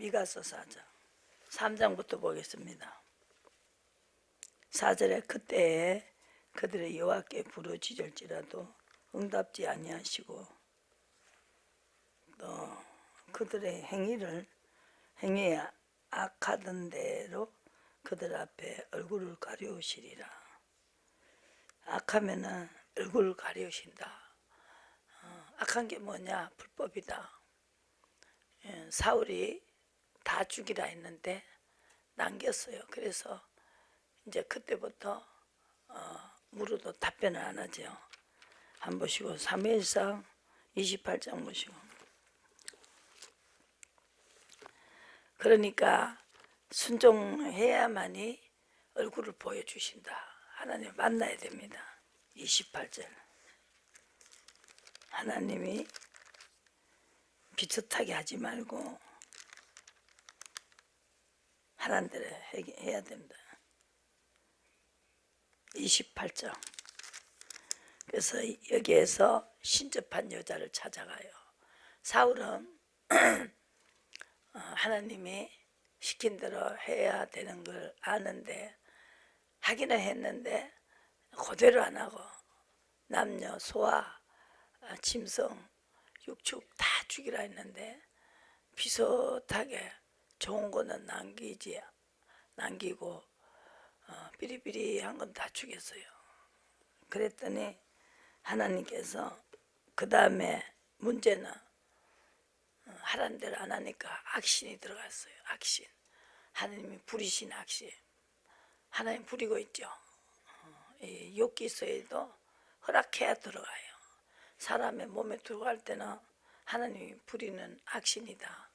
미가서 4장 3장부터 보겠습니다. 4절에 그때에 그들의 여호와께 부르짖을지라도 응답지 아니하시고 또 그들의 행위에 악하던 대로 그들 앞에 얼굴을 가리우시리라. 악하면은 얼굴을 가리우신다. 악한 게 뭐냐? 불법이다. 사울이 다 죽이라 했는데 남겼어요. 그래서 이제 그때부터 물어도 답변을 안 하죠. 한번 보시고 사무엘상 28장 보시고. 그러니까 순종해야만이 얼굴을 보여주신다. 하나님 만나야 됩니다. 28절 하나님이 비슷하게 하지 말고 하나님 대로 해야 됩니다. 28장 그래서 여기에서 신접한 여자를 찾아가요. 사울은 하나님이 시킨 대로 해야 되는 걸 아는데 하기는 했는데 그대로 안 하고 남녀, 소아, 짐승, 육축 다 죽이라 했는데 비슷하게 좋은 거는 남기고 비리비리한 건 다 죽였어요. 그랬더니 하나님께서 그 다음에 문제는 하라는 대로 안 하니까 악신이 들어갔어요. 악신. 하나님이 부리신 악신. 하나님 부리고 있죠. 욕기서에도 허락해야 들어가요. 사람의 몸에 들어갈 때는 하나님이 부리는 악신이다.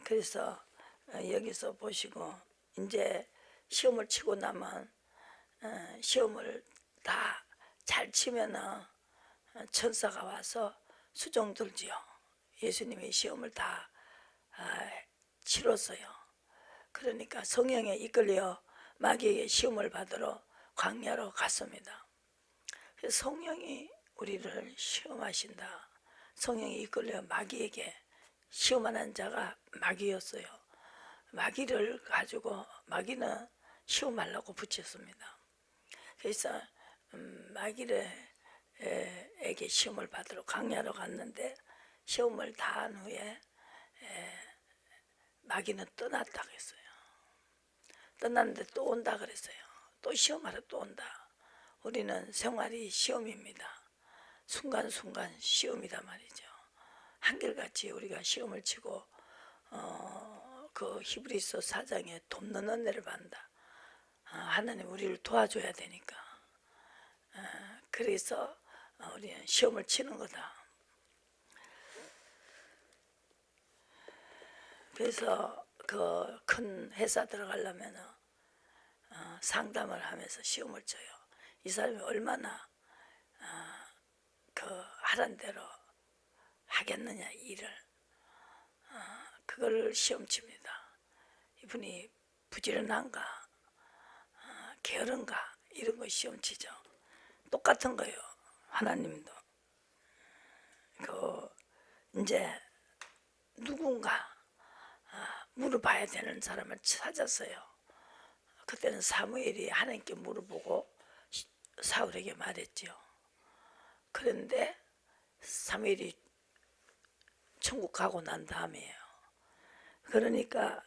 그래서 여기서 보시고 이제 시험을 치고 나면 시험을 다 잘 치면은 천사가 와서 수종 들지요. 예수님이 시험을 다 치렀어요. 그러니까 성령에 이끌려 마귀에게 시험을 받으러 광야로 갔습니다. 그래서 성령이 우리를 시험하신다. 성령이 이끌려 마귀에게 시험하는 자가 마귀였어요. 마귀를 가지고 마귀는 시험하려고 붙였습니다. 그래서 마귀에게 시험을 받으러 광야로 갔는데 시험을 다 한 후에 마귀는 떠났다고 했어요. 떠났는데 또 온다 그랬어요. 또 시험하러 또 온다. 우리는 생활이 시험입니다. 순간순간 시험이다 말이죠. 한결같이 우리가 시험을 치고 그 히브리서 4장에 돕는 은혜를 받는다. 하나님 우리를 도와줘야 되니까. 그래서 우리는 시험을 치는 거다. 그래서 그 큰 회사 들어가려면 상담을 하면서 시험을 쳐요. 이 사람이 얼마나 그 하란 대로 하겠느냐 일을. 그걸 시험 칩니다. 이분이 부지런한가 게으른가 이런 거 시험 치죠. 똑같은 거예요. 하나님도 이제 누군가 물어봐야 되는 사람을 찾았어요. 그때는 사무엘이 하나님께 물어보고 사울에게 말했죠. 그런데 사무엘이 천국 가고 난 다음이에요. 그러니까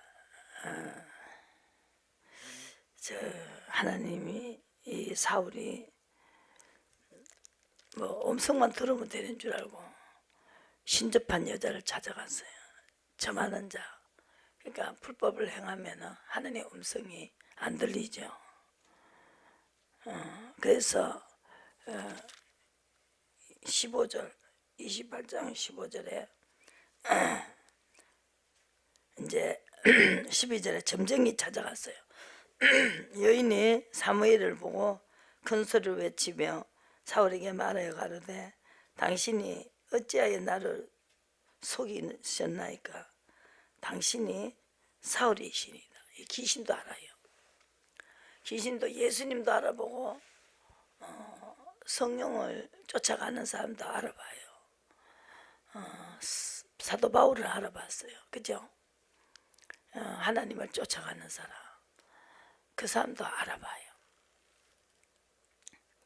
하나님이 이 사울이 뭐 음성만 들으면 되는 줄 알고 신접한 여자를 찾아갔어요. 점하는 자. 그러니까 불법을 행하면 하나님의 음성이 안 들리죠. 그래서 15절 28장 15절에 이제 12절에 점쟁이 찾아갔어요. 여인이 사무엘을 보고 큰 소리를 외치며 사울에게 말하여 가로되 당신이 어찌하여 나를 속이셨나이까. 당신이 사울이시니라. 귀신도 알아요. 귀신도 예수님도 알아보고 성령을 쫓아가는 사람도 알아봐요. 사도 바울을 알아봤어요. 그죠? 하나님을 쫓아가는 사람, 그 사람도 알아봐요.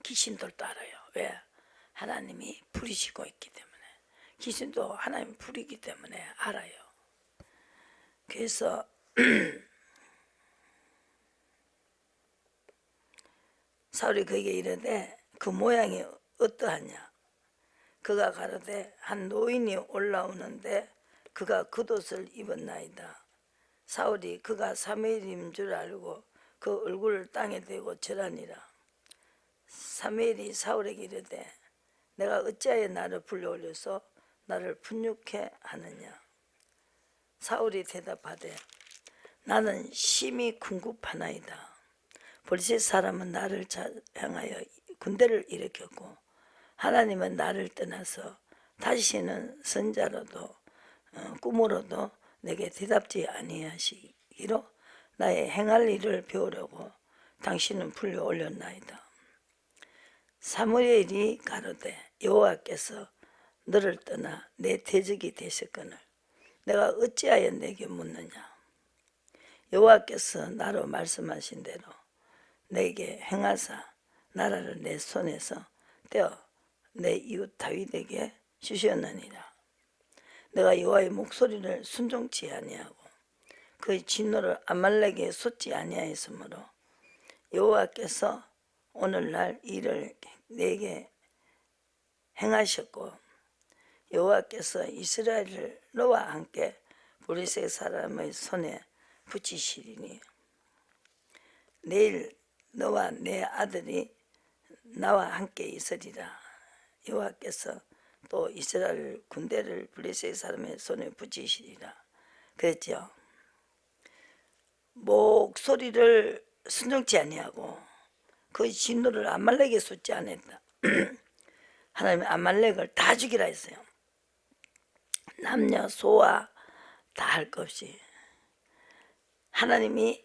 귀신들도 알아요. 왜? 하나님이 부리시고 있기 때문에. 귀신도 하나님 부리기 때문에 알아요. 그래서 사울이 그에게 이르되 그 모양이 어떠하냐. 그가 가로되 한 노인이 올라오는데 그가 겉옷을 입었나이다. 사울이 그가 사무엘인 줄 알고 그 얼굴을 땅에 대고 절하니라. 사무엘이 사울에게 이르되 내가 어찌하여 나를 불러올려서 나를 분육해 하느냐. 사울이 대답하되 나는 심히 궁급하나이다. 블레셋 사람은 나를 향하여 군대를 일으켰고 하나님은 나를 떠나서 다시는 선자로도 꿈으로도 내게 대답지 아니하시기로 나의 행할 일을 배우려고 당신은 불려 올렸나이다. 사무엘이 가로되 여호와께서 너를 떠나 내 대적이 되셨거늘 내가 어찌하여 내게 묻느냐. 여호와께서 나로 말씀하신 대로 내게 행하사 나라를 내 손에서 떼어 내 이웃 다윗에게 주셨느니라. 내가 여호와의 목소리를 순종치 아니하고 그의 진노를 아말렉에 쏟지 아니하였으므로 여호와께서 오늘날 이를 내게 행하셨고 여호와께서 이스라엘을 너와 함께 블레셋 사람의 손에 붙이시리니 내일 너와 내 아들이 나와 함께 있으리라. 여호와께서 또 이스라엘 군대를 블레셋 사람의 손에 붙이시리라. 그랬죠. 목소리를 순종치 아니하고 그 진노를 아말렉에 쏟지 않았다. 하나님은 아말렉을 다 죽이라 했어요. 남녀 소아 다 할 것 없이. 하나님이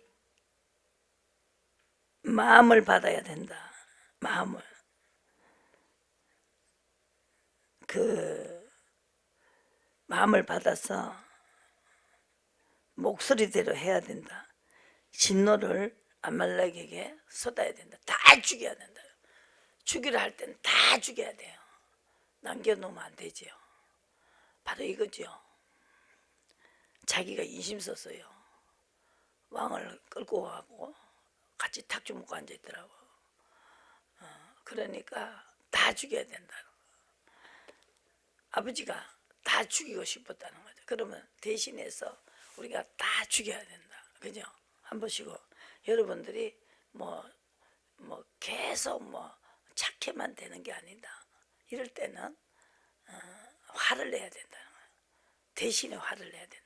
마음을 받아야 된다. 마음을. 그 마음을 받아서 목소리대로 해야 된다. 진노를 아말렉에게 쏟아야 된다. 다 죽여야 된다. 죽이라 할 때는 다 죽여야 돼요. 남겨놓으면 안 되지요. 바로 이거죠. 자기가 인심 썼어요. 왕을 끌고 가고 같이 탁주 먹고 앉아있더라고. 그러니까 다 죽여야 된다. 아버지가 다 죽이고 싶었다는 거죠. 그러면 대신해서 우리가 다 죽여야 된다. 그죠? 한 번씩고 여러분들이 계속 착해만 되는 게 아니다. 이럴 때는 화를 내야 된다는 거예요. 대신에 화를 내야 된다.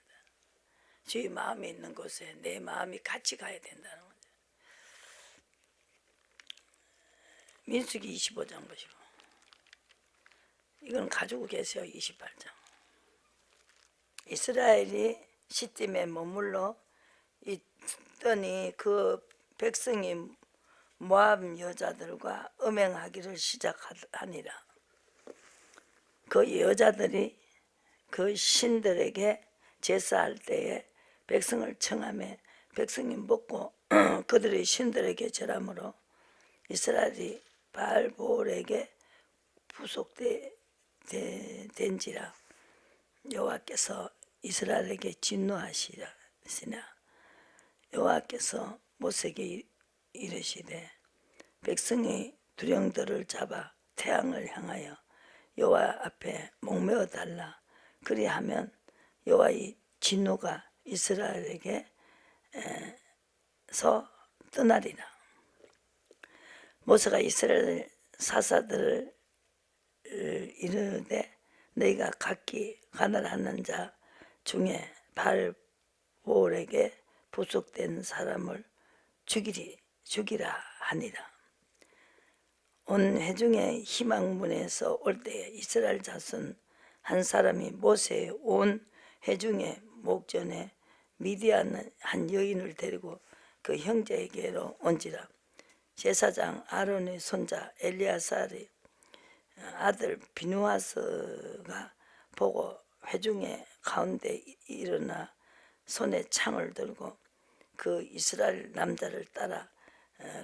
주의 마음이 있는 곳에 내 마음이 같이 가야 된다는 거죠. 민수기 25장 보시고 이건 가지고 계세요. 28장. 이스라엘이 시딤에 머물러 있더니 그 백성이 모압 여자들과 음행하기를 시작하니라. 그 여자들이 그 신들에게 제사할 때에 백성을 청하며 백성이 먹고 그들의 신들에게 절함으로 이스라엘이 바알볼에게 부속된지라. 여호와께서 이스라엘에게 진노하시나. 여호와께서 모세에게 이르시되 백성의 두령들을 잡아 태양을 향하여 여호와 앞에 목매어 달라. 그리하면 여호와의 진노가 이스라엘에게서 떠나리라. 모세가 이스라엘 사사들을 이르되 너희가 각기 가난한 자 중에 바알볼에게 부속된 사람을 죽이라 하니라. 온 회중의 희망문에서 올 때에 이스라엘 자손 한 사람이 모세의 온 회중의 목전에 미디안 한 여인을 데리고 그 형제에게로 온지라. 제사장 아론의 손자 엘리아살의 아들 비누하스가 보고 회중의 가운데 일어나 손에 창을 들고 그 이스라엘 남자를 따라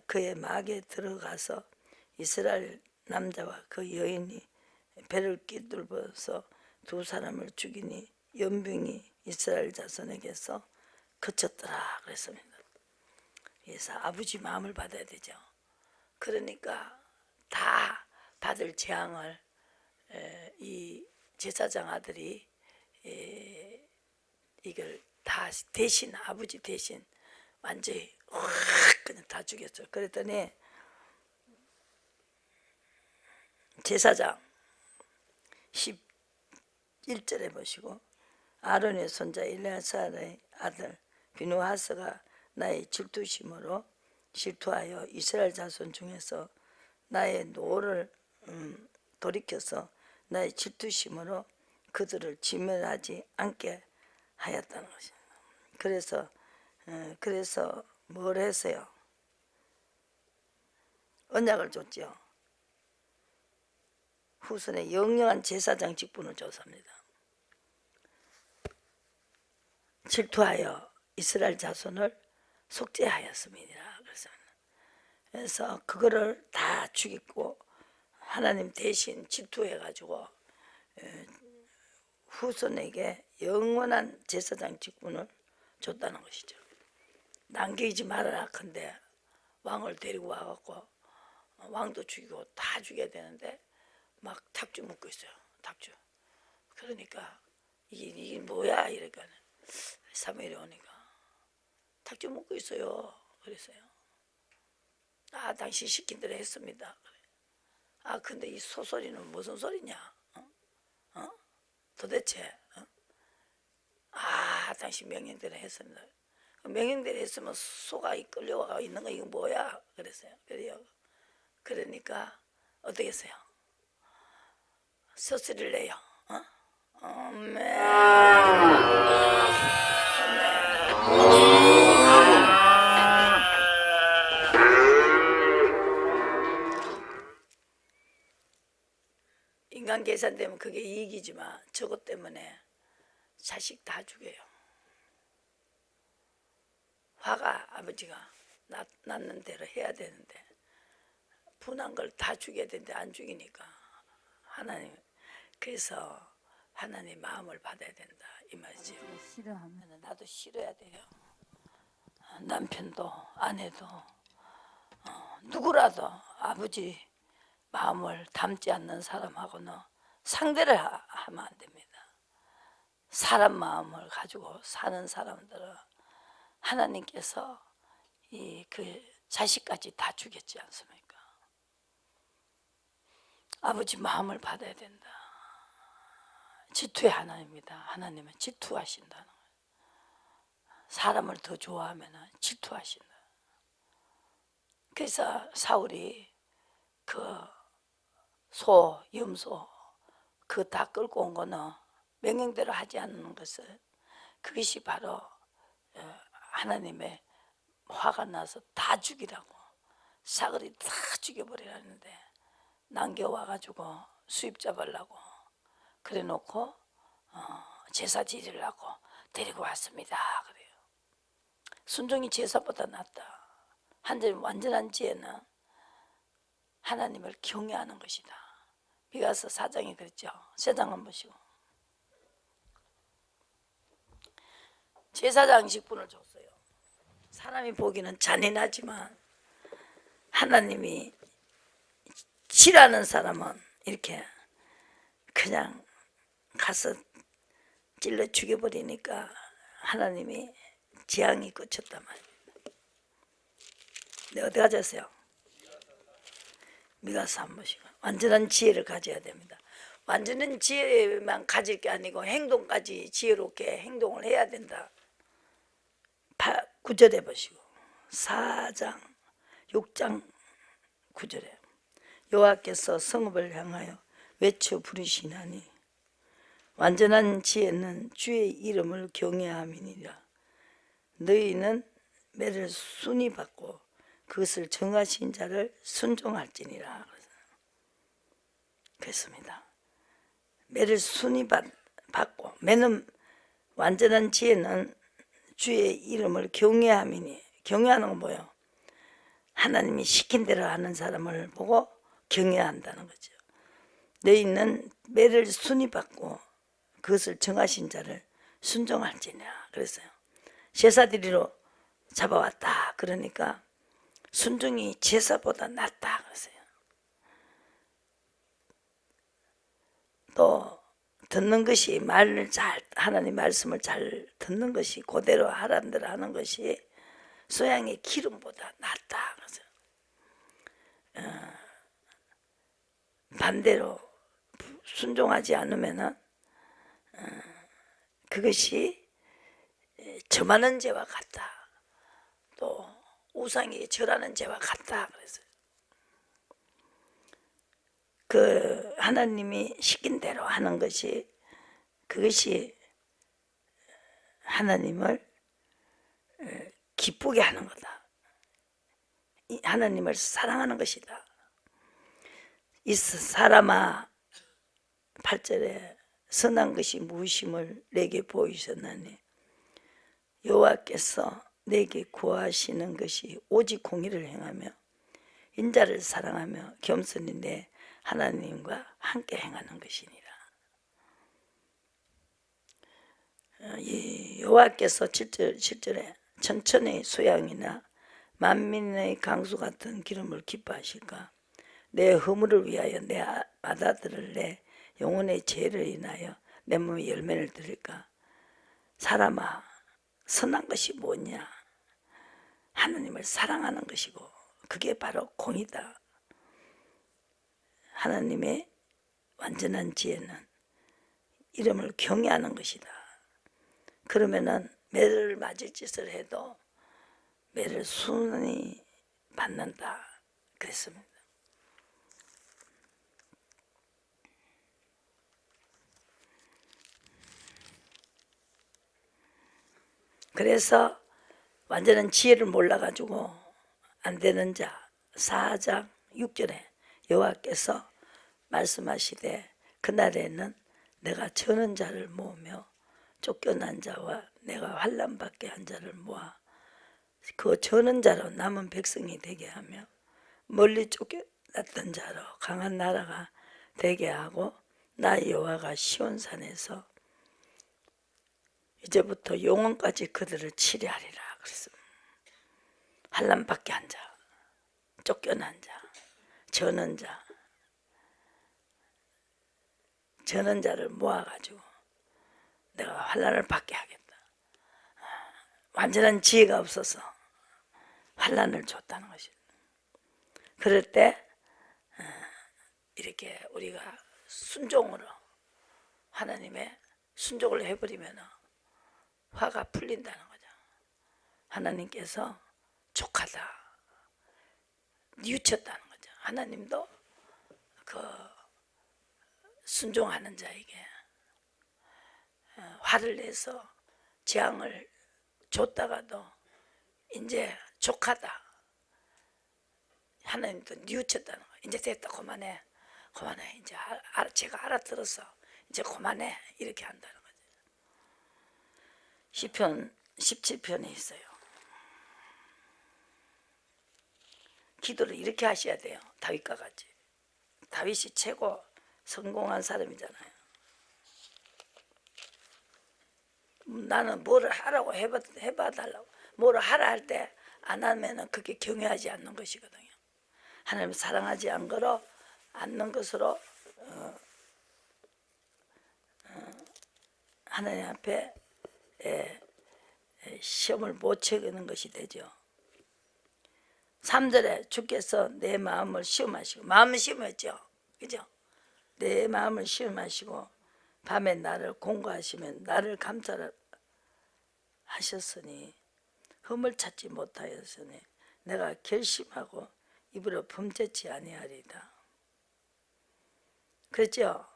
그의 막에 들어가서 이스라엘 남자와 그 여인이 배를 끼들어서 두 사람을 죽이니 연병이 이스라엘 자손에게서 그쳤더라 그랬습니다. 그래서 아버지 마음을 받아야 되죠. 그러니까 다 받을 재앙을 이 제사장 아들이 이걸 다 대신 아버지 대신 완전히 확 그냥 다 죽였어요. 그랬더니 제사장 11절에 보시고 아론의 손자 엘리아사의 아들 비누하스가 나의 질투심으로 질투하여 이스라엘 자손 중에서 나의 노를 돌이켜서 나의 질투심으로 그들을 진멸하지 않게 하였다는 것입니다. 그래서 뭘 했어요? 언약을 줬죠. 후손에 영영한 제사장 직분을 줬습니다. 질투하여 이스라엘 자손을 속죄하였습니다. 그래서 그거를 다 죽이고 하나님 대신 질투해가지고 후손에게 영원한 제사장 직분을 줬다는 것이죠. 남기지 말아라. 근데 왕을 데리고 와갖고 왕도 죽이고 다 죽여야 되는데 막 탁주 먹고 있어요. 탁주. 그러니까 이게 뭐야 이러니까 사무엘이 오니까 탁주 먹고 있어요. 그랬어요. 아, 당신 시킨 대로 했습니다. 아, 근데 이 소소리는 무슨 소리냐? 도대체? 아, 당신 명령대로 했습니다. 명령대로 했으면 소가 끌려와 있는 거 이거 뭐야? 그랬어요. 그러니까 어떻게 했어요? 소리를 내요. 아멘. 인간 계산되면 그게 이익이지만 저것 때문에 자식 다 죽여요. 화가 아버지가 낳는 대로 해야 되는데 분한 걸 다 죽여야 되는데 안 죽이니까 하나님, 그래서 하나님 마음을 받아야 된다 이 말이지. 싫어하면 나도 싫어야 돼요. 남편도 아내도 누구라도 아버지 마음을 담지 않는 사람하고는 상대를 하면 안 됩니다. 사람 마음을 가지고 사는 사람들은 하나님께서 그 자식까지 다 죽였지 않습니까? 아버지 마음을 받아야 된다. 질투의 하나님입니다. 하나님은 질투하신다는 거예요. 사람을 더 좋아하면 질투하신다. 그래서 사울이 그 소, 염소 그 다 끌고 온 거는 명령대로 하지 않는 것을, 그것이 바로 하나님의 화가 나서 다 죽이라고, 사거리 다 죽여버리라는데 남겨와가지고 수입 잡으려고 그래 놓고 제사 지으려고 데리고 왔습니다. 그래요. 순종이 제사보다 낫다. 완전한 지혜는 하나님을 경외하는 것이다. 미가서 4장에 그랬죠. 3장 한번 보시고. 제사장 직분을 줬어요. 사람이 보기는 잔인하지만 하나님이 싫어하는 사람은 이렇게 그냥 가서 찔러 죽여버리니까 하나님이 재앙이 그쳤단 말이에요. 네, 어디 가졌어요? 미가서 한 번씩. 완전한 지혜를 가져야 됩니다. 완전한 지혜만 가질 게 아니고 행동까지 지혜롭게 행동을 해야 된다. 9절에 보시고 4장 6장 9절에 여호와께서 성읍을 향하여 외쳐 부르시나니 완전한 지혜는 주의 이름을 경외함이니라. 너희는 매를 순히 받고 그것을 정하신 자를 순종할지니라. 그렇습니다. 매를 순히 받고, 매는 완전한 지혜는 주의 이름을 경외함이니. 경외하는 건 뭐예요? 하나님이 시킨 대로 하는 사람을 보고 경외한다는 거죠. 너희는 매를 순위받고 그것을 정하신 자를 순종할지냐 그랬어요. 제사드리러 잡아왔다. 그러니까 순종이 제사보다 낫다 그랬어요. 또 듣는 것이 하나님 말씀을 잘 듣는 것이 그대로 하라는 대로 하는 것이 소양의 기름보다 낫다 그랬어요. 반대로 순종하지 않으면은 그것이 점하는 죄와 같다. 또 우상이 절하는 죄와 같다 그랬어요. 그 하나님이 시킨 대로 하는 것이 그것이 하나님을 기쁘게 하는 거다. 하나님을 사랑하는 것이다. 이 사람아 8절에 선한 것이 무엇임을 내게 보이셨나니 여호와께서 내게 구하시는 것이 오직 공의를 행하며 인자를 사랑하며 겸손히 내 하나님과 함께 행하는 것이니라. 이 여호와께서 7절에 천천의 소양이나 만민의 강수 같은 기름을 기뻐하실까? 내 허물을 위하여 내 아들을 내 영혼의 죄를 인하여 내 몸에 열매를 드릴까? 사람아 선한 것이 뭐냐? 하나님을 사랑하는 것이고 그게 바로 공이다. 하나님의 완전한 지혜는 이름을 경외하는 것이다. 그러면은 매를 맞을 짓을 해도 매를 순히 받는다 그랬습니다. 그래서 완전한 지혜를 몰라가지고 안 되는 자 4장 6절에 여호와께서 말씀하시되 그날에는 내가 저는 자를 모으며 쫓겨난 자와 내가 환난 받게 한 자를 모아 그 저는 자로 남은 백성이 되게 하며 멀리 쫓겨났던 자로 강한 나라가 되게 하고 나 여호와가 시온산에서 이제부터 영원까지 그들을 치리하리라 그랬습니다. 환난 받게 한 자, 쫓겨난 자, 저는 자를 모아가지고 내가 환난을 받게 하겠다. 완전한 지혜가 없어서 환난을 줬다는 것입니다. 그럴 때 이렇게 우리가 순종으로 하나님의 순종을 해버리면 화가 풀린다는 거죠. 하나님께서 족하다, 뉘우쳤다는 거죠. 하나님도 그 순종하는 자에게 화를 내서 재앙을 줬다가도 이제 족하다. 하나님도 뉘우쳤다는 거예요. 이제 됐다, 그만해. 이제 제가 알아들어서 이제 그만해. 이렇게 한다는 거죠. 시편 17편에 있어요. 기도를 이렇게 하셔야 돼요. 다윗과 같이. 다윗이 최고 성공한 사람이잖아요. 나는 뭐를 하라고 해봐달라고 뭐를 하라 할 때 안 하면은 그게 경외하지 않는 것이거든요. 하나님을 사랑하지 않는 것으로 하나님 앞에 시험을 못 치는 것이 되죠. 3절에 주께서 내 마음을 시험하시고, 마음을 시험했죠, 그죠? 내 마음을 시험하시고 밤에 나를 공고하시면 나를 감찰하셨으니 흠을 찾지 못하였으니 내가 결심하고 입으로 범죄치 아니하리다. 그렇죠?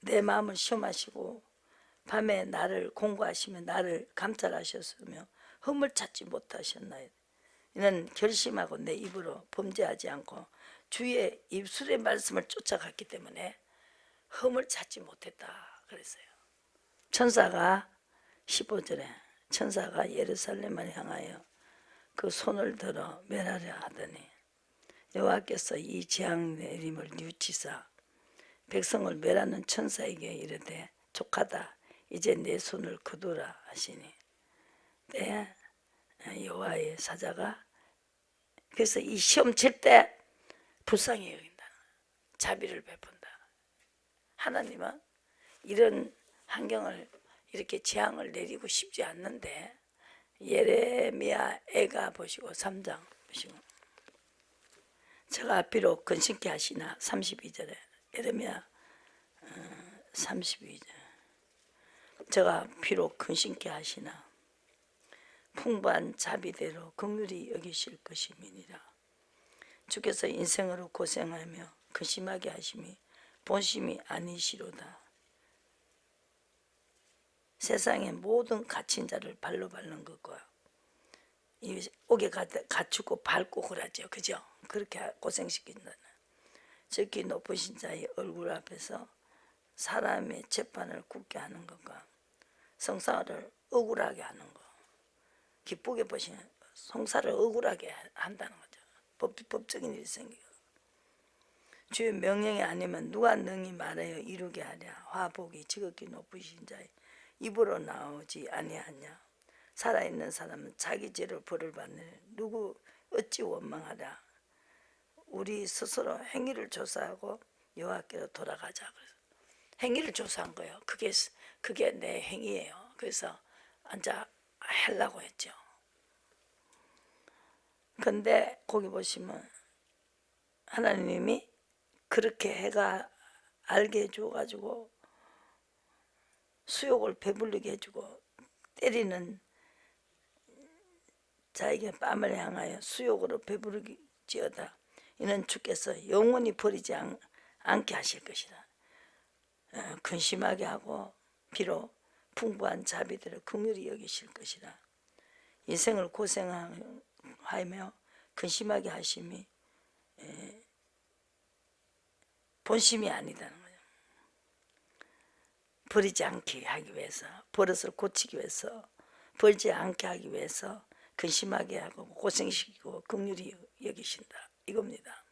내 마음을 시험하시고 밤에 나를 공고하시면 나를 감찰하셨으며 흠을 찾지 못하셨나이다. 이는 결심하고 내 입으로 범죄하지 않고 주의 입술의 말씀을 쫓아갔기 때문에 흠을 찾지 못했다 그랬어요. 천사가 15절에 천사가 예루살렘을 향하여 그 손을 들어 멸하려 하더니 여호와께서 이 재앙 내림을 뉘우치사 백성을 멸하는 천사에게 이르되 족하다 이제 내 손을 거두라 하시니 때 여호와의 사자가 그래서 이 시험 칠 때 불쌍히 여긴다. 자비를 베푼다. 하나님은 이런 환경을 이렇게 재앙을 내리고 싶지 않는데 예레미야 애가 보시고 3장 보시고 제가 비록 근심케 하시나 32절에 예레미야 32절 제가 비록 근심케 하시나 풍부한 자비대로 긍휼히 여기실 것임이니라. 주께서 인생으로 고생하며 근심하게 하심이 본심이 아니시로다. 세상의 모든 갇힌 자를 발로 밟는 것과 옥에 갇히고 밟고 그러죠. 그죠? 그렇게 고생시킨다는 저기 높으신 자의 얼굴 앞에서 사람의 재판을 굳게 하는 것과 성사를 억울하게 하는 것, 기쁘게 보시는 성사를 억울하게 한다는 거죠. 법적인 일이 생기고 주의 명령이 아니면 누가 능히 말하여 이루게 하랴. 화복이 지극히 높으신 자의 입으로 나오지 아니하냐. 살아있는 사람은 자기 죄로 벌을 받느니 누구 어찌 원망하랴. 우리 스스로 행위를 조사하고 여호와께로 돌아가자. 그래서 행위를 조사한 거예요. 그게 내 행위예요. 그래서 앉아 하려고 했죠. 근데 거기 보시면 하나님이 그렇게 해가 알게 해줘가지고 수욕을 배불리게 해주고 때리는 자에게 뺨을 향하여 수욕으로 배부르지어다. 이는 주께서 영원히 버리지 않게 하실 것이다. 근심하게 하고 비록 풍부한 자비대로 긍휼히 여기실 것이다. 인생을 고생하며 근심하게 하심이 본심이 아니다는 거죠. 버리지 않게 하기 위해서, 버릇을 고치기 위해서, 벌지 않게 하기 위해서 근심하게 하고 고생시키고 긍휼히 여기신다. 이겁니다.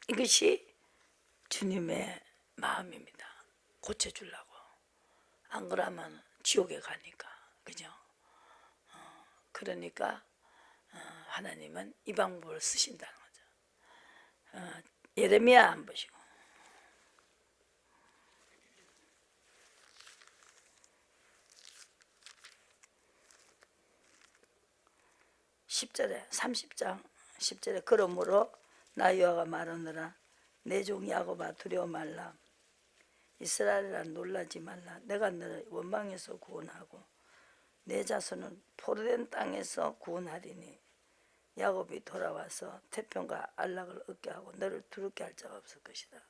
이것이 주님의 마음입니다. 고쳐주려고. 안 그러면 지옥에 가니까. 그죠? 그러니까 하나님은 이 방법을 쓰신다는 거죠. 예레미야 한 보시고 10절에 30장 10절에 그러므로 나 여호와가 말하노라 내 종 야곱아 두려워 말라 이스라엘아 놀라지 말라 내가 너를 원망에서 구원하고 내 자손은 포로된 땅에서 구원하리니 야곱이 돌아와서 태평과 안락을 얻게 하고 너를 두렵게 할 자가 없을 것이다.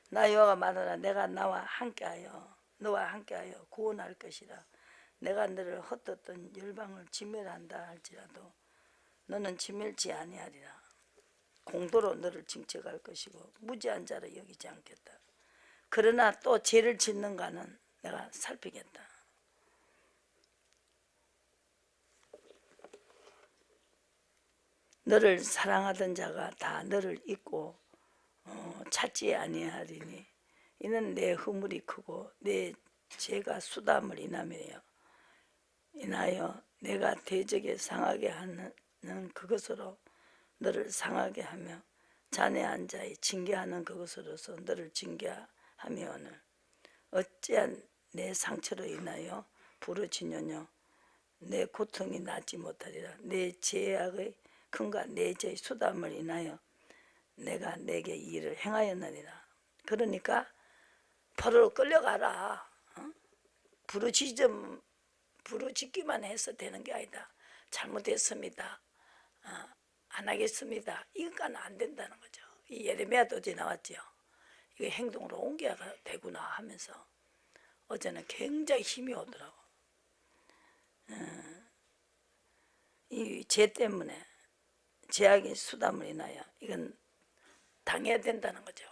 나 여호와가 말하노라 내가 너와 함께하여 구원할 것이라 내가 너를 헛되었던 열방을 진멸한다 할지라도 너는 진멸치 아니하리라. 공도로 너를 징책할 것이고 무지한 자를 여기지 않겠다. 그러나 또 죄를 짓는가는 내가 살피겠다. 너를 사랑하던 자가 다 너를 잊고 찾지 아니하리니 이는 내 허물이 크고 내 죄가 수담을 인하여 내가 대적에 상하게 하는 그것으로 너를 상하게 하며 잔해한 자의 징계하는 그것으로서 너를 징계하며오늘 어찌한 내 상처로 인하여 부르짖느뇨 내 고통이 낫지 못하리라. 내 죄악의 큰가 내 죄의 수담을 인하여 내가 내게 이 일을 행하였느니라. 그러니까 포로로 끌려가라. 부르짖기만 해서 되는 게 아니다. 잘못했습니다. 안 하겠습니다. 이것과는 안 된다는 거죠. 이 예레미야도 어제 나왔죠. 이거 행동으로 옮겨야 되구나 하면서 어제는 굉장히 힘이 오더라고. 이 죄 때문에 죄악의 수담을 인하여 이건 당해야 된다는 거죠.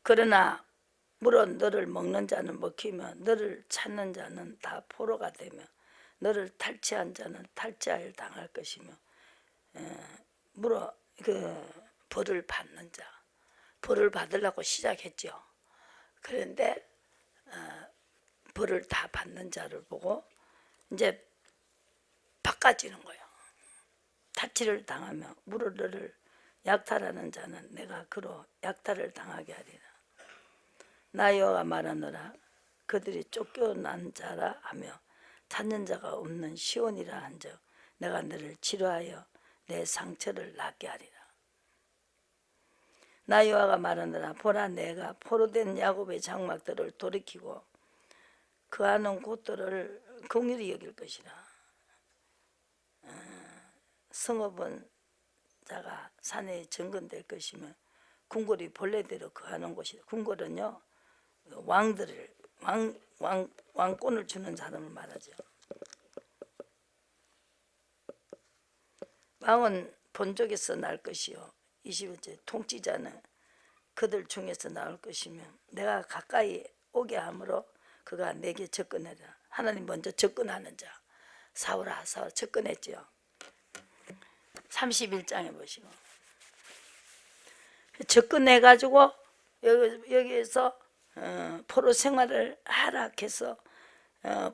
그러나 물어 너를 먹는 자는 먹히며 너를 찾는 자는 다 포로가 되며 너를 탈취한 자는 탈취하여 당할 것이며 물어 벌을 받는 자, 벌을 받으려고 시작했죠. 그런데 벌을 다 받는 자를 보고 이제 바꿔지는 거예요. 탈취를 당하며 물어 너를 약탈하는 자는 내가 그로 약탈을 당하게 하리라. 나 여호와가 말하노라. 그들이 쫓겨난 자라 하며 찾는 자가 없는 시온이라 한즉 내가 너를 치료하여 내 상처를 낫게 하리라. 나 여호와가 말하노라. 보라 내가 포로된 야곱의 장막들을 돌이키고 그하는 곳들을 긍휼히 여길 것이라. 성읍은 자가 산에 정건될 것이며 궁궐이 본래대로 거하는 곳이다. 궁궐은요 왕권을 주는 사람을 말하죠. 왕은 본족에서 날 것이요 21절 통치자는 그들 중에서 나올 것이며 내가 가까이 오게 함으로 그가 내게 접근하리라. 하나님 먼저 접근하는 자 사울아 사울 접근했죠. 31장에 보시고 접근해가지고 여기에서 포로 생활을 하락해서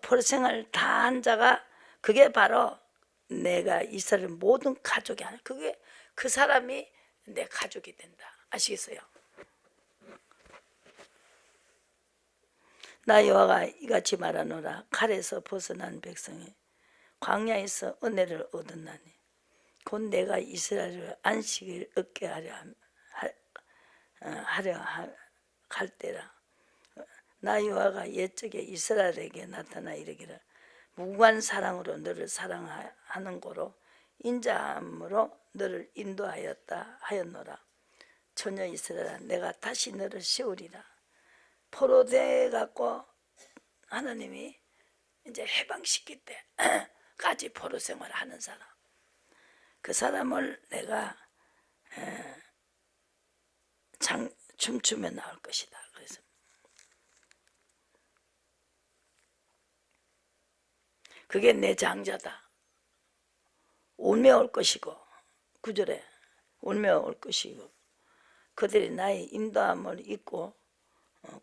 포로 생활을 다 한 자가 그게 바로 내가 이스라엘 모든 가족이 아니야. 그게 그 사람이 내 가족이 된다. 아시겠어요? 나 여호와가 이같이 말하노라. 칼에서 벗어난 백성이 광야에서 은혜를 얻었나니 곧 내가 이스라엘을 안식을 얻게 하려 할 때라. 나 여호와가 옛적에 이스라엘에게 나타나 이르기를 무관 사랑으로 너를 사랑하는 고로 인자함으로 너를 인도하였다 하였노라. 처녀 이스라엘아 내가 다시 너를 세우리라. 포로돼 갖고 하나님이 이제 해방시킬 때까지 포로 생활을 하는 사람, 그 사람을 내가 춤추며 나올 것이다. 그래서 그게 내 장자다. 울며 올 것이고 9절에 울며 올 것이고 그들이 나의 인도함을 잊고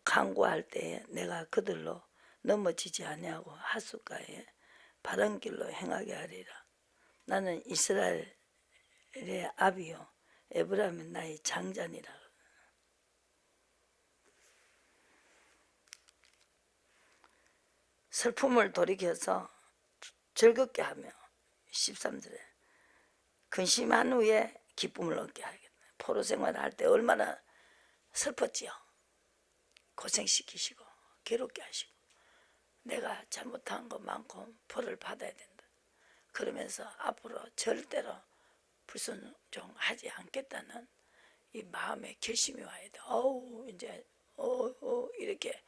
간구할 때에 내가 그들로 넘어지지 아니하고 하숫가에 바른 길로 행하게 하리라. 나는 이스라엘의 아비요 에브라임은 나의 장자니라. 슬픔을 돌이켜서 즐겁게 하며 13절에 근심한 후에 기쁨을 얻게 하겠다. 포로 생활을 할 때 얼마나 슬펐지요. 고생시키시고 괴롭게 하시고 내가 잘못한 것만큼 벌을 받아야 된다. 그러면서 앞으로 절대로 불순종하지 않겠다는 이 마음의 결심이 와야 돼. 이제 이렇게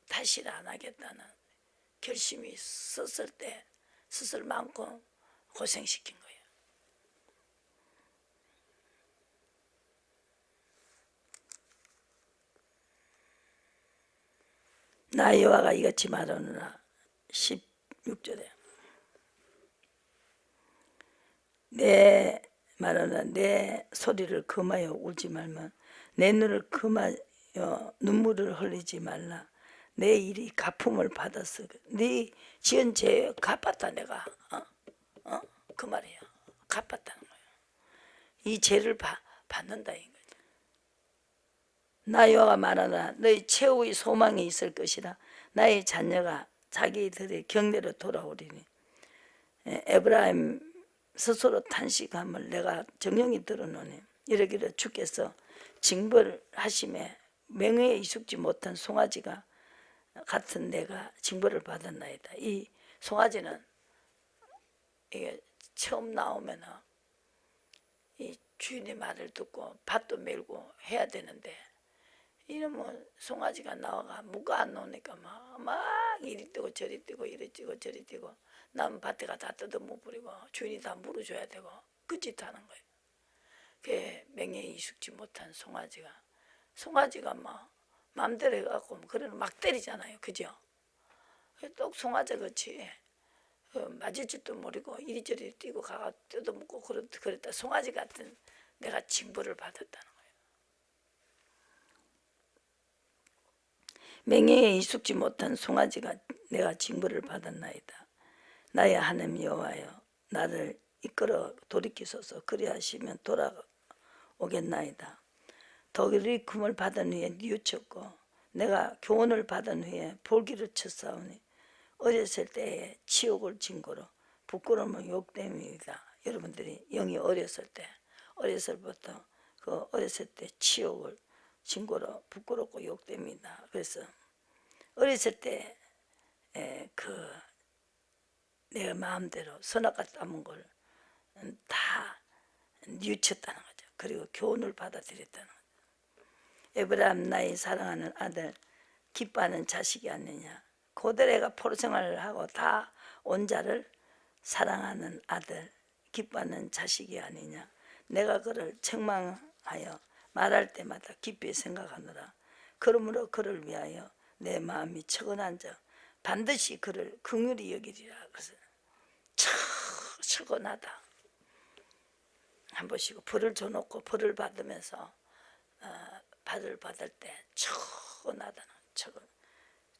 다시는 안 하겠다는 결심이 썼을 때 썼을 만큼 고생시킨 거예요. 나 여호와가 이같이 말하노라. 16절에 내 말하노라. 내 소리를 금하여 울지 말며 내 눈을 금하여 눈물을 흘리지 말라. 내 일이 갚음을 받았어. 네 지은 죄 갚았다 내가. 그 말이야. 갚았다는 거야. 이 죄를 받는다 이 거지. 나 여호와가 말하노라. 너희 최후의 소망이 있을 것이라. 나의 자녀가 자기들의 경내로 돌아오리니 에브라임 스스로 탄식함을 내가 정령이 들어노니 이러기를 주께서 징벌하심에 명예에 이숙지 못한 송아지가 같은 내가 징벌을 받았나이다. 이 송아지는 이게 처음 나오면 이 주인의 말을 듣고 밭도 밀고 해야 되는데 이러면 송아지가 나와가 무가 안 나오니까 막 이리 뛰고 저리 뛰고 이리 뛰고 저리 뛰고 남은 밭에 다 뜯어 못 버리고 주인이 다 물어줘야 되고 그 짓 하는 거예요. 그게 명예에 이숙지 못한 송아지가 송아지가 막 마음대로 해갖고 그래는 막 때리잖아요. 그죠? 똑 송아지 같이 맞을 줄도 모르고 이리저리 뛰고 가가 뜯어먹고 그랬다. 송아지 같은 내가 징벌을 받았다는 거예요. 맹행에 익숙지 못한 송아지가 내가 징벌을 받았나이다. 나의 하나님 여호와여, 나를 이끌어 돌이키소서. 그리하시면 돌아오겠나이다. 덕일이금을 받은 후에 뉘우쳤고 내가 교훈을 받은 후에 볼기를 쳤사오니 어렸을 때에 치욕을 징고로 부끄러움은 욕됨이다. 여러분들이 영이 어렸을 때부터 그 어렸을 때 치욕을 징고로 부끄럽고 욕됨이다. 그래서 어렸을 때 그 내 마음대로 선악과 따문 걸 다 뉘우쳤다는 거죠. 그리고 교훈을 받아들였다는 거죠. 에브라임 나의 사랑하는 아들, 기뻐하는 자식이 아니냐. 고대래가 포로생활을 하고 다 온 자를 사랑하는 아들, 기뻐하는 자식이 아니냐. 내가 그를 책망하여 말할 때마다 깊이 생각하노라. 그러므로 그를 위하여 내 마음이 척언한 자 반드시 그를 긍휼히 여기리라. 그래서 척언하다. 한 번씩 벌을 줘놓고 벌을 받으면서 벌을 받을 때 척언하다는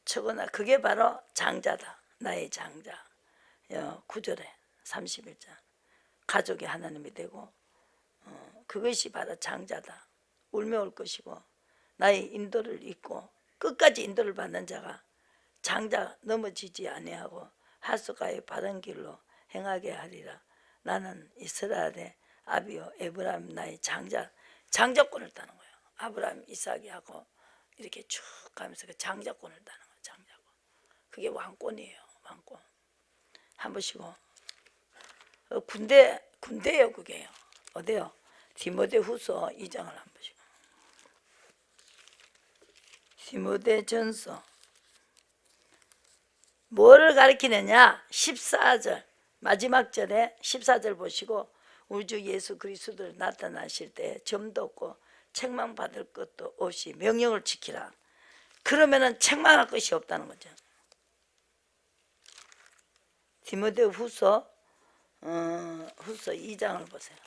척언하. 그게 바로 장자다. 나의 장자. 9절에 31절 가족이 하나님이 되고 그것이 바로 장자다. 울며 올 것이고 나의 인도를 잊고 끝까지 인도를 받는 자가 장자 넘어지지 아니하고 하수가의 바른 길로 행하게 하리라. 나는 이스라엘의 아비요 에브라임 나의 장자권을 따는 거예요. 아브라함 이삭이 하고 이렇게 쭉 가면서 그 장자권을 따는 거예요. 장자권. 그게 왕권이에요. 왕권. 한 번씩고 군대예요. 그게요. 어디요? 디모데후서 2장을 한 번씩. 디모데전서 뭐를 가리키느냐? 14절 마지막 절에 14절 보시고 우리 주 예수 그리스도를 나타나실 때 점도 없고 책망받을 것도 없이 명령을 지키라. 그러면은 책망할 것이 없다는 거죠. 디모데후서 2장을 보세요.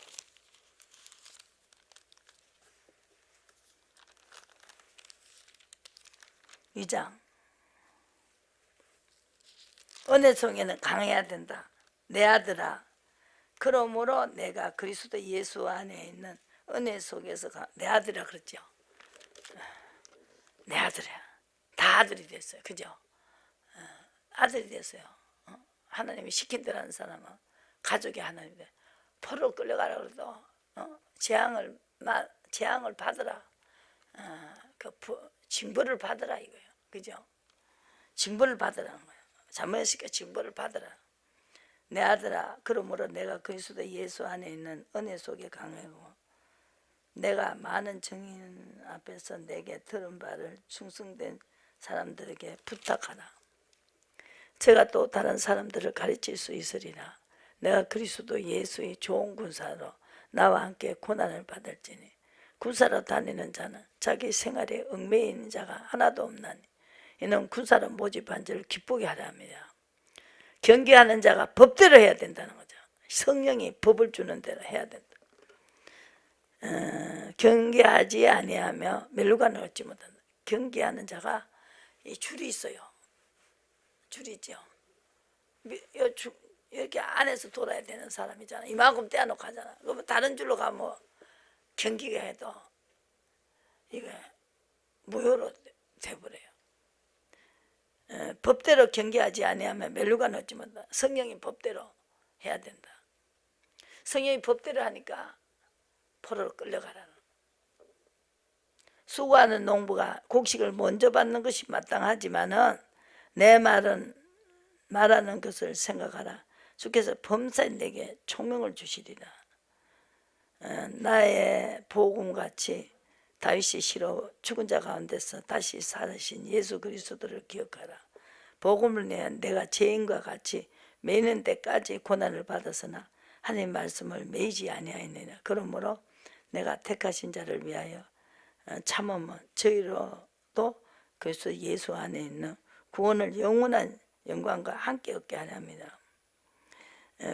은혜성에는 강해야 된다. 내 아들아, 그러므로 내가 그리스도 예수 안에 있는 은혜 속에서 내 아들이라 그랬죠. 내 아들이야. 다 아들이 됐어요. 그죠? 아들이 됐어요. 하나님이 시킨 대로 하는 사람은 가족이 하나님이 돼. 포로 끌려가라 그래도 재앙을 받으라. 징벌을 받으라 이거예요. 그죠? 징벌을 받으라는 거예요. 잘못했으니까 징벌을 받으라. 내 아들아, 그러므로 내가 그리스도 예수 안에 있는 은혜 속에 강하고 내가 많은 증인 앞에서 내게 들은 바를 충성된 사람들에게 부탁하라. 제가 또 다른 사람들을 가르칠 수 있으리라. 내가 그리스도 예수의 좋은 군사로 나와 함께 고난을 받을지니 군사로 다니는 자는 자기 생활에 얽매여 있는 자가 하나도 없나니 이는 군사로 모집한 자를 기쁘게 하려 합니다. 경계하는 자가 법대로 해야 된다는 거죠. 성령이 법을 주는 대로 해야 된다. 경계하지 아니하며 멸류관을 얻지 못한다. 경계하는 자가 이 줄이 있어요. 줄이 있죠. 이렇게 안에서 돌아야 되는 사람이잖아. 이만큼 떼어놓고 하잖아. 그러면 다른 줄로 가면 경기가 해도 이게 무효로 돼버려요. 법대로 경계하지 아니하면 멸류관 얻지 못한다. 성령이 법대로 해야 된다. 성령이 법대로 하니까 포로로 끌려가라는. 수고하는 농부가 곡식을 먼저 받는 것이 마땅하지만은 내 말하는 것을 생각하라. 주께서 범사에 내게 총명을 주시리라. 나의 복음같이 다윗이 시로 죽은 자 가운데서 다시 살으신 예수 그리스도를 기억하라. 복음을 내한 내가 죄인과 같이 매는 데까지 고난을 받았으나 하나님 말씀을 매이지 아니하였느냐. 그러므로 내가 택하신 자를 위하여 참으면 저희로도 그리스도 예수 안에 있는 구원을 영원한 영광과 함께 얻게 하려 합니다.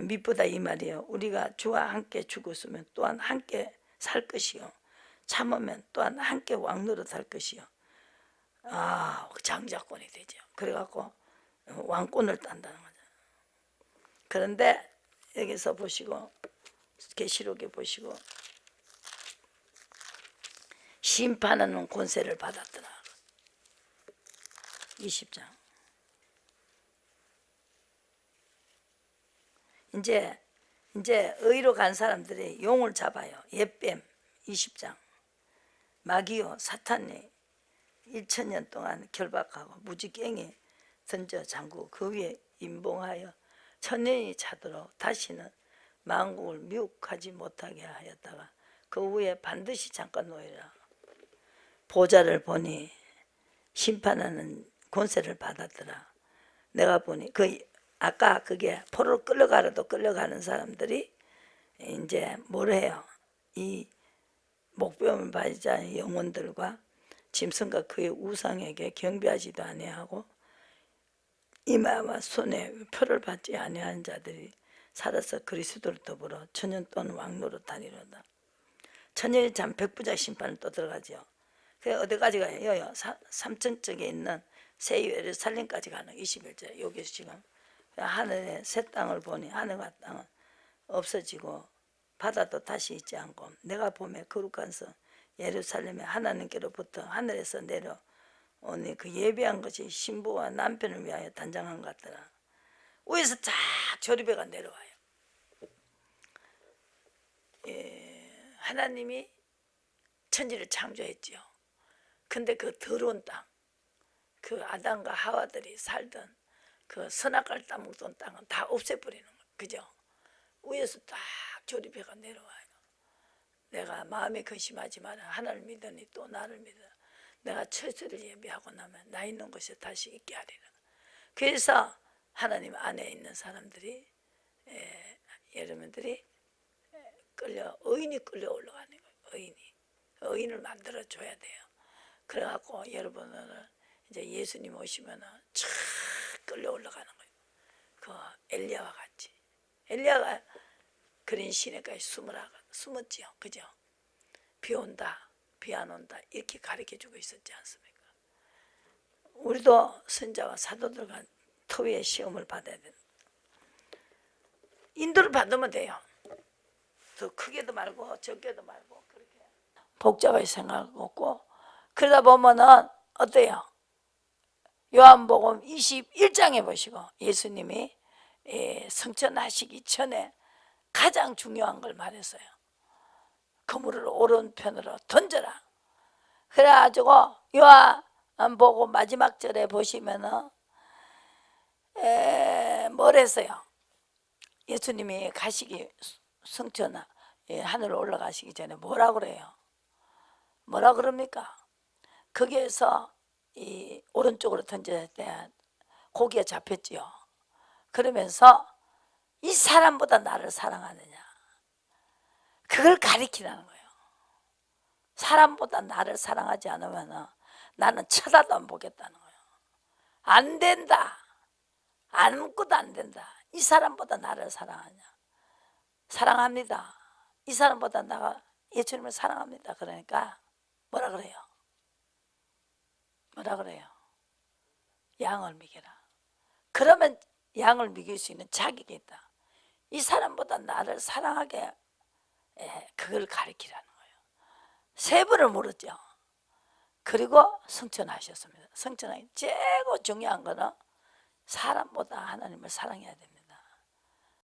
밑보다 이 말이요, 우리가 주와 함께 죽었으면 또한 함께 살 것이요, 참으면 또한 함께 왕노릇 할 것이요. 장자권이 되죠. 그래갖고 왕권을 딴다는 거죠. 그런데 여기서 보시고, 계시록에 보시고, 심판하는 권세를 받았더라. 20장. 이제 의로 간 사람들이 용을 잡아요. 옛뱀. 20장. 마귀요 사탄이 1000년 동안 결박하고 무지깽이 던져 잠그고 그 위에 임봉하여 천년이 차도록 다시는 만국을 미혹하지 못하게 하였다가 그 후에 반드시 잠깐 놓이라. 보좌를 보니 심판하는 권세를 받았더라. 내가 보니 아까 그게 포로로 끌려가라도 끌려가는 사람들이 이제 뭘 해요? 이 목배움을 받지 않은 영혼들과 짐승과 그의 우상에게 경배하지도 아니하고 이마와 손에 표를 받지 아니한 자들이 살아서 그리스도를 더불어 천년 동안 왕노릇하리로다. 천년이 참 백부자 심판을 또 들어가죠. 그 어디까지 가요? 3천 쪽에 있는 새 예루살렘까지 가는 21절. 여기서 지금 하늘의 새 땅을 보니 하늘과 땅은 없어지고 바다도 다시 있지 않고 내가 보매 거룩한 성 예루살렘에 하나님께로부터 하늘에서 내려오니 그 예비한 것이 신부와 남편을 위하여 단장한 것 같더라. 위에서 쫙 조리배가 내려와요. 하나님이 천지를 창조했죠. 근데 그 더러운 땅, 그 아담과 하와들이 살던 그 선악과를 따먹던 땅은 다 없애버리는 거예요. 그죠? 위에서 딱 조리배가 내려와요. 내가 마음에 근심하지 마라. 하나를 믿으니 또 나를 믿으라. 내가 처소를 예비하고 나면 나 있는 곳에 다시 있게 하리라. 그래서 하나님 안에 있는 사람들이 여러분들이 의인이 끌려 올라가는 거예요. 의인을 만들어 줘야 돼요. 그래갖고 여러분은 이제 예수님 오시면은 촥 끌려 올라가는 거예요. 그 엘리야와 같이. 엘리야가 그린 시내까지 숨었지요. 그죠? 비 온다, 비 안 온다 이렇게 가르쳐주고 있었지 않습니까? 우리도 선자와 사도들과 터위의 시험을 받아야 된다. 인도를 받으면 돼요. 더 크게도 말고 적게도 말고 그렇게 복잡하게 생각 없고 그러다 보면은 어때요? 요한복음 21장에 보시고 예수님이 성천하시기 전에 가장 중요한 걸 말했어요. 그물을 오른편으로 던져라. 그래가지고 요한복음 마지막 절에 보시면은 뭘 했어요? 예수님이 가시기 성천 하늘로 올라가시기 전에 뭐라 그래요? 뭐라 그럽니까? 거기에서 이 오른쪽으로 던졌을 때 고기가 잡혔지요. 그러면서 이 사람보다 나를 사랑하느냐, 그걸 가리키라는 거예요. 사람보다 나를 사랑하지 않으면 나는 쳐다도 안 보겠다는 거예요. 안 된다. 아무것도 안 된다. 이 사람보다 나를 사랑하냐? 사랑합니다. 이 사람보다 나가 예수님을 사랑합니다. 그러니까 뭐라 그래요? 뭐라 그래요? 양을 먹여라. 그러면 양을 먹일 수 있는 자격이 있다. 이 사람보다 나를 사랑하게 그걸 가르치라는 거예요. 세 번을 물었죠. 그리고 성천하셨습니다. 성천하기 최고 중요한 거는 사람보다 하나님을 사랑해야 됩니다.